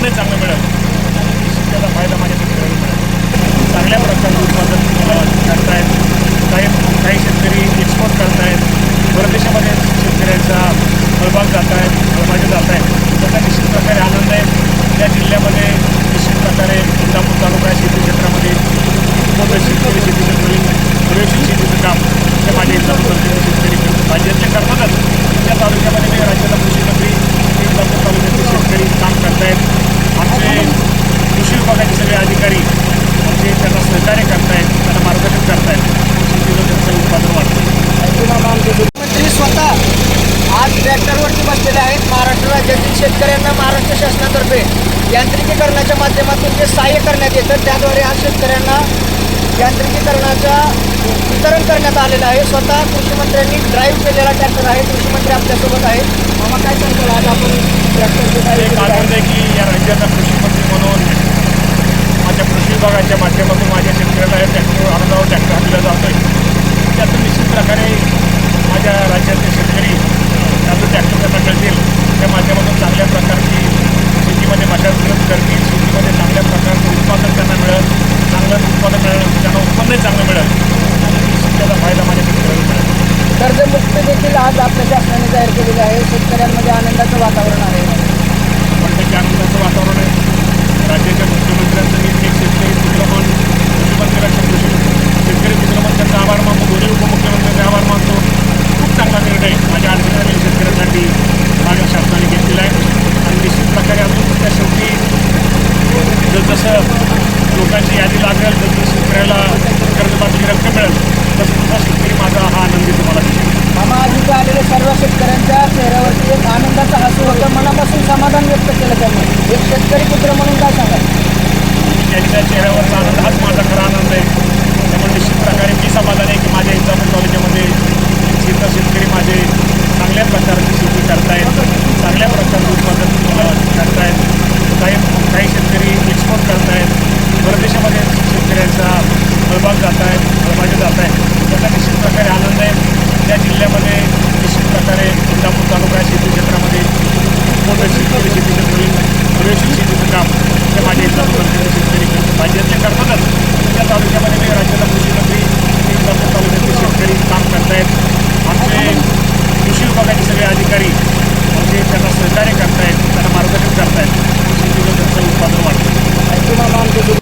उत्पन्नही चांगलं मिळेल आणि निश्चित त्याचा फायदा माझ्या शेतकऱ्याला मिळेल. चांगल्या प्रकारचं उत्पादन करतायत. काही शेतकरी एक्सपोर्ट करतायत. परदेशामध्ये शेतकऱ्यांचा फळबाग जात आहेत, फळभाज्या जात आहेत. त्याचा निश्चित प्रकारे आनंद आहे. या जिल्ह्यामध्ये निश्चित प्रकारे इंदापूर तालुका शेती क्षेत्रामध्ये मोठं शेतकरी शेतीचं प्रयोगशील शेतीचं काम हे माझ्या इंदापूर तालुक्याचे शेतकरी राज्यातले करतातच. त्या तालुक्यामध्ये मी राज्याचा कृषी मंत्री इंदापूर तालुक्याचे शेतकरी काम करतायत. आमचे कृषी विभागाचे सगळे अधिकारी आमचे त्यांना सहकार्य करतायत, त्यांना मार्गदर्शन करतायत. शेतीचं त्यांचं उत्पादन वाढतं. मुख्यमंत्री स्वतः आज ट्रॅक्टरवरती बसलेले आहेत. महाराष्ट्र राज्यातील शेतकऱ्यांना महाराष्ट्र शासनातर्फे यांत्रिकीकरणाच्या माध्यमातून जे सहाय्य करण्यात येतं त्याद्वारे आज शेतकऱ्यांना यांत्रिकीकरणाचा वितरण करण्यात आलेलं आहे. स्वतः कृषीमंत्र्यांनी ड्राईव्ह केलेला ट्रॅक्टर आहे. कृषीमंत्री आपल्यासोबत आहेत. मामा काय सांगतो आज आपण ट्रॅक्टरचे एक आनंद आहे की या राज्याचा कृषी मंत्री म्हणून माझ्या कृषी विभागाच्या माध्यमातून माझ्या शेतकऱ्याला या ट्रॅक्टर अनुदानावर ट्रॅक्टर दिला जातो आहे. त्यातून निश्चित प्रकारे माझ्या राज्यातले शेतकरी त्यातून ट्रॅक्टर त्यांना मिळतील. त्या माध्यमातून चांगल्या प्रकारची शेतीमध्ये मशागत करतील. शेतीमध्ये चांगल्या प्रकारचं उत्पादन त्यांना मिळेल. चांगलं उत्पादन मिळेल, त्यांना उत्पन्नही चांगलं मिळेल आणि निश्चित त्याचा फायदा माझ्या शेतकऱ्याला मिळेल. कर्जमुक्ती देखील आज आपल्या शासनाने जाहीर केलेली आहे. शेतकऱ्यांमध्ये आनंदाचं वातावरण आहे. पण त्याच्या आनंदाचं वातावरण आहे. राज्याच्या मुख्यमंत्र्यांचं मी एक शेतकरी पुत्र म्हणून मुख्यमंत्र्यांच्या शेतकरी पुत्र म्हणून त्यांचा आभार मानतो. दोन्ही उपमुख्यमंत्र्यांचे आभार मानतो. खूप चांगला निर्णय माझ्या अडचणी शेतकऱ्यांसाठी माझ्या शासनाने घेतलेला आहे आणि निश्चित प्रकारे अजून त्या शेवटी जसं लोकांची यादी लागेल तसं शेतकऱ्याला कर्जमाफीची रक्कम मिळेल तसं तुझा शेतकरी माझा हा आनंदी तुम्हाला दिसेल. मामा आज इथे आलेल्या सर्व शेतकऱ्यांच्या चेहऱ्यावरती एक आनंदाचा हसू होतं. मनापासून समाधान व्यक्त केलं त्यांनी. एक शेतकरी पुत्र म्हणून काय सांगाल? त्यांच्या चेहऱ्यावरचा